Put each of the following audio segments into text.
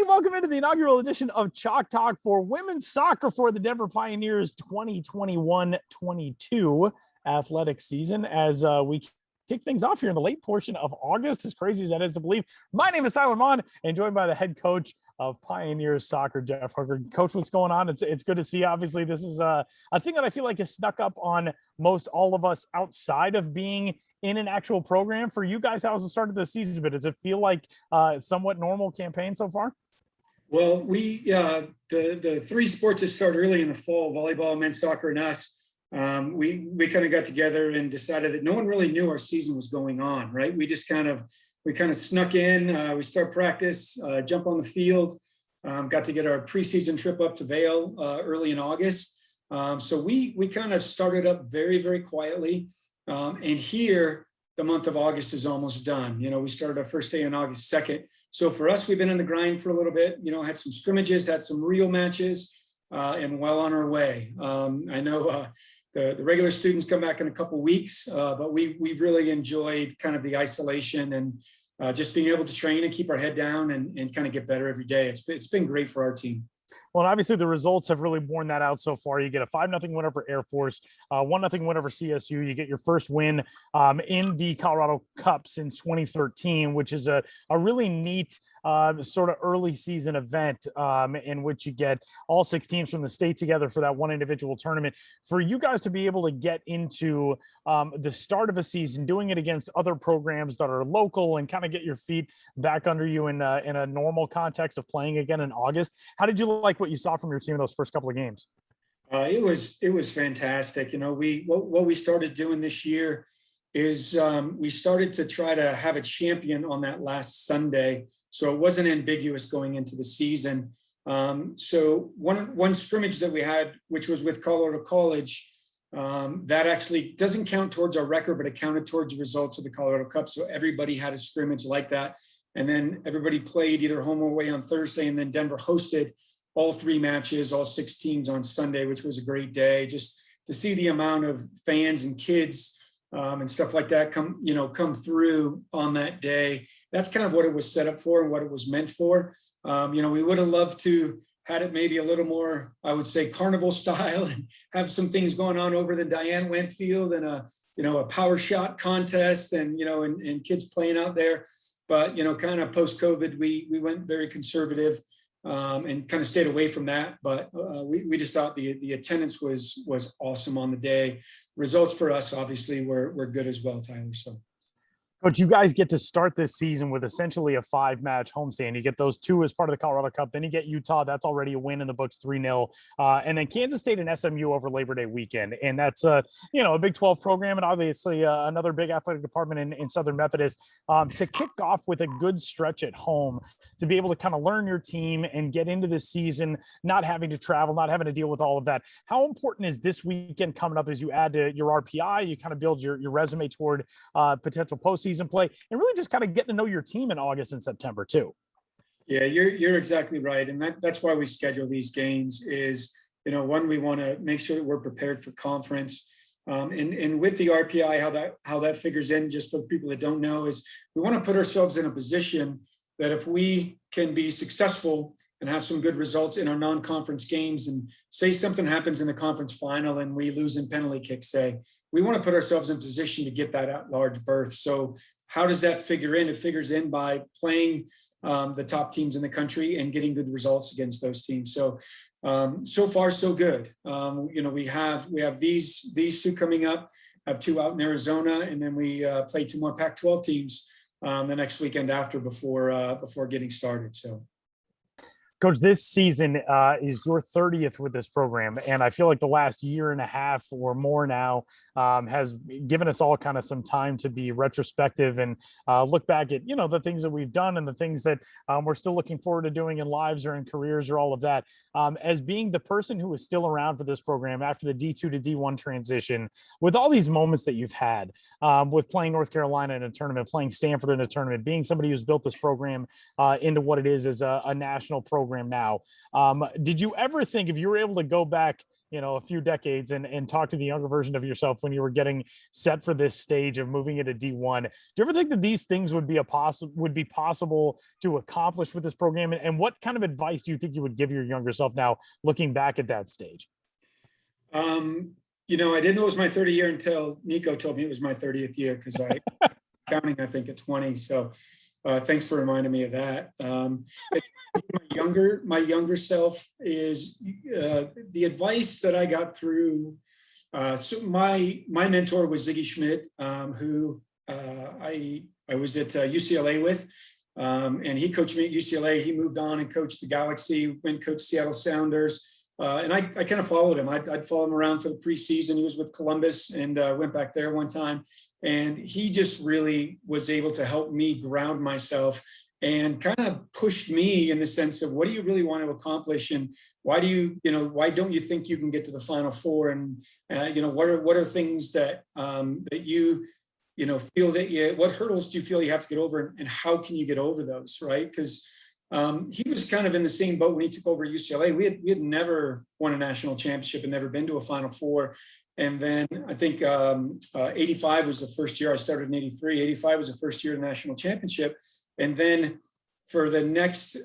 Hi, welcome into the inaugural edition of Chalk Talk for women's soccer for the Denver Pioneers 2021-22 athletic season as we kick things off here in the late portion of August, as crazy as that is to believe. My name is Tyler Maun, and joined by the head coach of Pioneers Soccer, Jeff Hooker. Coach, what's going on? It's good to see you. Obviously, this is a thing that I feel like has snuck up on most all of us outside of being in an actual program. For you guys, how's the start of the season? But does it feel like somewhat normal campaign so far? Well, the three sports that start early in the fall, volleyball, men's soccer, and us, we kind of got together and decided that no one really knew our season was going on, right? We kind of snuck in, we start practice, jump on the field, got to get our preseason trip up to Vail early in August. So we kind of started up very, very quietly. And here, the month of August is almost done. You know, we started our first day on August 2nd. So for us, we've been in the grind for a little bit, you know, had some scrimmages, had some real matches, and well on our way. I know the regular students come back in a couple of weeks, but we've really enjoyed kind of the isolation and just being able to train and keep our head down and kind of get better every day. It's been great for our team. Well, obviously the results have really borne that out so far. You get a 5-0 win over Air Force, 1-0 win over CSU. You get your first win in the Colorado Cup since 2013, which is a really neat sort of early season event in which you get all 6 teams from the state together for that one individual tournament. For you guys to be able to get into the start of a season, doing it against other programs that are local and kind of get your feet back under you in a normal context of playing again in August. How did you like what you saw from your team in those first couple of games? It was fantastic. You know, what we started doing this year is we started to try to have a champion on that last Sunday, so it wasn't ambiguous going into the season. So one scrimmage that we had, which was with Colorado College, that actually doesn't count towards our record, but it counted towards the results of the Colorado Cup. So everybody had a scrimmage like that. And then everybody played either home or away on Thursday, and then Denver hosted all 3 matches, all 6 teams on Sunday, which was a great day. Just to see the amount of fans and kids and stuff like that come through on that day. That's kind of what it was set up for and what it was meant for. We would have loved to had it maybe a little more, I would say, carnival style, and have some things going on over the Diane Wendt Field and a power shot contest and kids playing out there. But, kind of post-COVID, we went very conservative and kind of stayed away from that. But we just thought the attendance was awesome on the day. Results for us, obviously, were good as well, Tyler. So. Coach, you guys get to start this season with essentially a 5-match homestand. You get those 2 as part of the Colorado Cup. Then you get Utah. That's already a win in the books, 3-0. And then Kansas State and SMU over Labor Day weekend. And that's, a Big 12 program and obviously another big athletic department in Southern Methodist. To kick off with a good stretch at home, to be able to kind of learn your team and get into this season, not having to travel, not having to deal with all of that. How important is this weekend coming up as you add to your RPI, you kind of build your resume toward potential postseason play, and really just kind of getting to know your team in August and September too? Yeah, you're exactly right. And that's why we schedule these games is, one, we want to make sure that we're prepared for conference. And with the RPI, how that figures in, just for the people that don't know, is we want to put ourselves in a position that if we can be successful and have some good results in our non-conference games, and say something happens in the conference final and we lose in penalty kicks, say, we want to put ourselves in position to get that at-large berth. So how does that figure in? It figures in by playing the top teams in the country and getting good results against those teams. So so far, so good. We have these 2 coming up, have 2 out in Arizona, and then we play 2 more Pac-12 teams the next weekend after before getting started. So. Coach, this season is your 30th with this program, and I feel like the last year and a half or more now has given us all kind of some time to be retrospective and look back at, the things that we've done and the things that we're still looking forward to doing in lives or in careers or all of that. As being the person who is still around for this program after the D2 to D1 transition, with all these moments that you've had with playing North Carolina in a tournament, playing Stanford in a tournament, being somebody who's built this program into what it is as a national program now. Did you ever think, if you were able to go back a few decades and talk to the younger version of yourself when you were getting set for this stage of moving into D1. Do you ever think that these things would be possible to accomplish with this program? And what kind of advice do you think you would give your younger self now, looking back at that stage? I didn't know it was my 30th year until Nico told me it was my 30th year, because I counting, I think, at 20. So thanks for reminding me of that. My younger self is the advice that I got through. So my mentor was Ziggy Schmidt, who I was at UCLA with, and he coached me at UCLA. He moved on and coached the Galaxy, went coach Seattle Sounders. And I kind of followed him. I'd follow him around for the preseason. He was with Columbus and went back there one time. And he just really was able to help me ground myself and kind of pushed me in the sense of, what do you really want to accomplish? And why don't you think you can get to the Final Four? And, what are things that you feel that what hurdles do you feel you have to get over, and how can you get over those, right? Because he was kind of in the same boat when he took over UCLA. We had never won a national championship and never been to a Final Four. And then I think 85 was the first year. I started in 83. 85 was the first year of the national championship. And then for the next,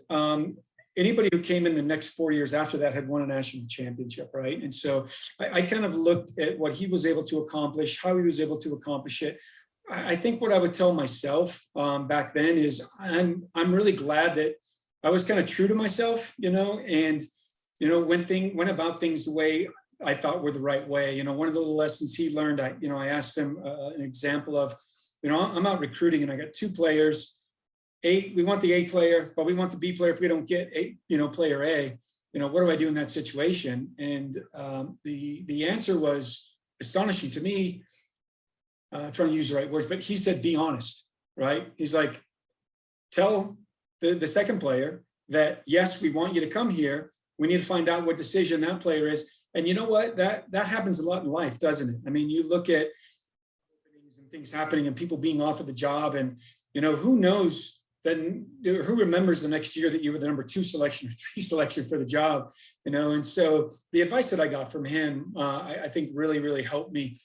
anybody who came in the next 4 years after that had won a national championship, right? And so I kind of looked at what he was able to accomplish, how he was able to accomplish it. I think what I would tell myself back then is I'm really glad that I was kind of true to myself, and went about things the way I thought were the right way. One of the little lessons he learned, I asked him an example of, I'm out recruiting and I got two players. We want the A player, but we want the B player if we don't get player A. What do I do in that situation? And the answer was astonishing to me. Trying to use the right words, but he said, be honest, right? He's like, tell the second player that, yes, we want you to come here. We need to find out what decision that player is. And you know what? That happens a lot in life, doesn't it? I mean, you look at things happening and people being offered the job, and who knows, then who remembers the next year that you were the number 2 selection or 3 selection for the job, and so the advice that I got from him, I think really, really helped me.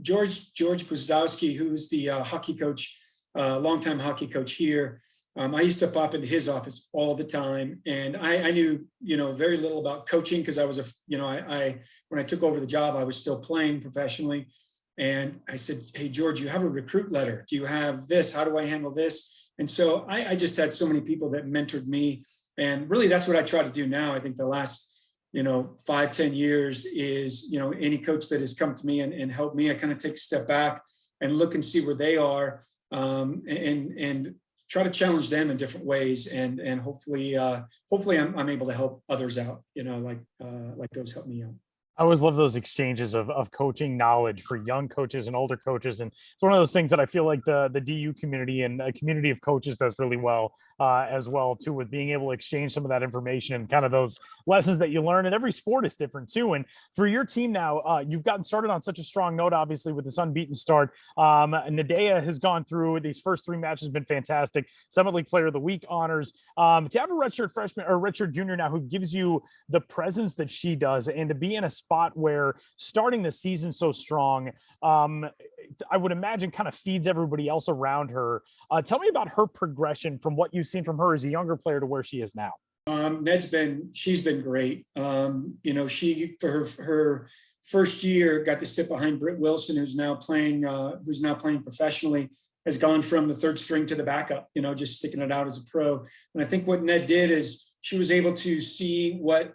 George Gwizdowski, who's the hockey coach, longtime hockey coach here. I used to pop into his office all the time, and I knew, very little about coaching, because I was when I took over the job, I was still playing professionally. And I said, hey, George, you have a recruit letter. Do you have this? How do I handle this? And so I just had so many people that mentored me. And really, that's what I try to do now. I think the last, 5-10 years is, any coach that has come to me and helped me, I kind of take a step back and look and see where they are, and try to challenge them in different ways. And hopefully I'm able to help others out, like those help me out. I always love those exchanges of coaching knowledge for young coaches and older coaches. And it's one of those things that I feel like the DU community and a community of coaches does really well as well, too, with being able to exchange some of that information and kind of those lessons that you learn. And every sport is different, too. And for your team now, you've gotten started on such a strong note, obviously, with this unbeaten start. Neda has gone through these first 3 matches, been fantastic. Summit League Player of the Week honors. To have a redshirt freshman or redshirt junior now who gives you the presence that she does, and to be in a spot where starting the season so strong, I would imagine kind of feeds everybody else around her. Tell me about her progression from what you've seen from her as a younger player to where she is now. She's been great. She, for her first year, got to sit behind Britt Wilson, who's now playing professionally, has gone from the 3rd string to the backup, just sticking it out as a pro. And I think what Ned did is she was able to see what,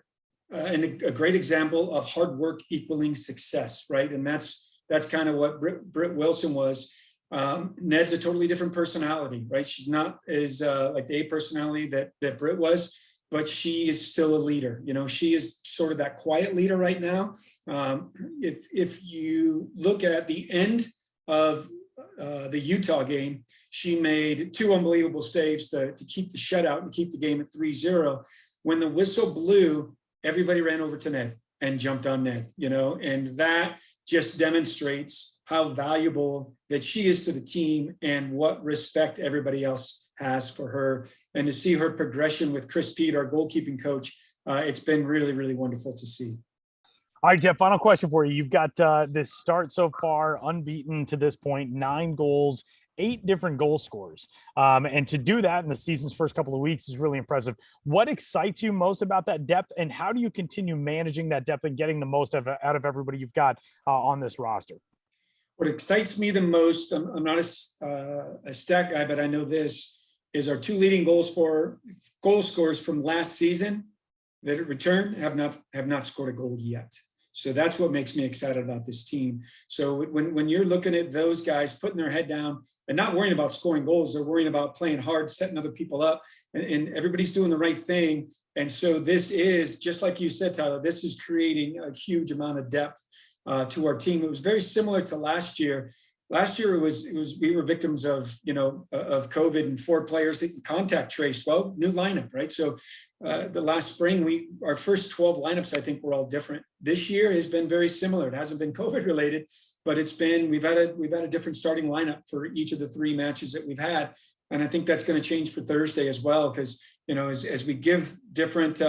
and a great example of hard work equaling success, right? And that's kind of what Britt Wilson was. Ned's a totally different personality, right? She's not as like the A personality that Britt was, but she is still a leader. She is sort of that quiet leader right now. If you look at the end of the Utah game, she made 2 unbelievable saves to keep the shutout and keep the game at 3-0. When the whistle blew, everybody ran over to Ned and jumped on Ned, and that just demonstrates how valuable that she is to the team and what respect everybody else has for her. And to see her progression with Chris Pete, our goalkeeping coach, it's been really, really wonderful to see. All right, Jeff, final question for you. You've got this start so far, unbeaten to this point, 9 goals, 8 different goal scorers. And to do that in the season's first couple of weeks is really impressive. What excites you most about that depth, and how do you continue managing that depth and getting the most out of everybody you've got on this roster? What excites me the most, I'm not a stat guy, but I know this, is our 2 leading goal scorers from last season that return have not scored a goal yet. So that's what makes me excited about this team. So when you're looking at those guys putting their head down and not worrying about scoring goals, they're worrying about playing hard, setting other people up, and everybody's doing the right thing. And so this is, just like you said, Tyler, this is creating a huge amount of depth to our team. It was very similar to last year. Last year, it was we were victims of of COVID, and 4 players that contact traced. Well, new lineup, right? So the last spring, our first 12 lineups, I think, were all different. This year has been very similar. It hasn't been COVID related, but it's been we've had a different starting lineup for each of the 3 matches that we've had, and I think that's going to change for Thursday as well, because as we give different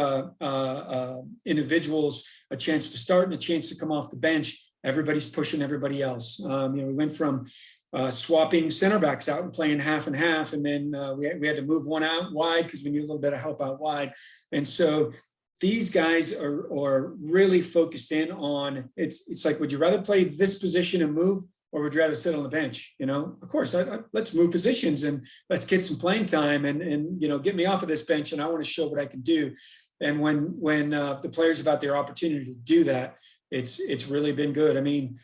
individuals a chance to start and a chance to come off the bench, everybody's pushing everybody else. We went from swapping center backs out and playing half and half, and then we had to move one out wide because we need a little bit of help out wide. And so these guys are really focused in on it's like, would you rather play this position and move, or would you rather sit on the bench? Of course, let's move positions and let's get some playing time and get me off of this bench, and I want to show what I can do. And when the players have had their opportunity to do that, it's really been good. I mean,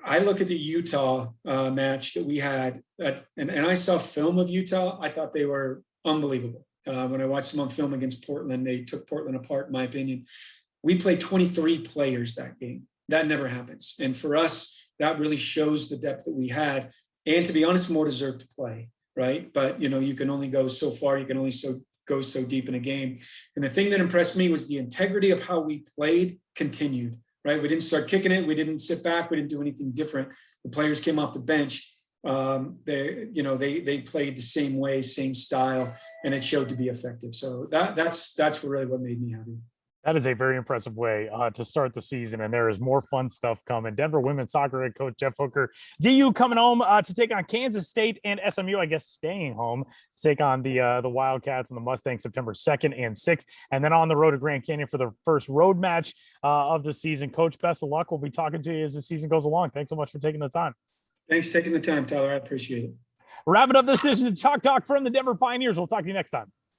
I look at the Utah match that we had, and I saw film of Utah. I thought they were unbelievable. When I watched them on film against Portland, they took Portland apart, in my opinion. We played 23 players that game. That never happens. And for us, that really shows the depth that we had. And to be honest, more deserved to play, right? But, you can only go so far. You can only go so deep in a game. And the thing that impressed me was the integrity of how we played continued. Right, we didn't start kicking it. We didn't sit back. We didn't do anything different. The players came off the bench. They played the same way, same style, and it showed to be effective. So that's really what made me happy. That is a very impressive way to start the season, and there is more fun stuff coming. Denver women's soccer head coach Jeff Hooker, DU coming home to take on Kansas State, and SMU, I guess, staying home to take on the Wildcats and the Mustangs September 2nd and 6th, and then on the road to Grand Canyon for the first road match of the season. Coach, best of luck. We'll be talking to you as the season goes along. Thanks so much for taking the time. Thanks for taking the time, Tyler. I appreciate it. Wrapping up this edition of Chalk Talk from the Denver Pioneers. We'll talk to you next time.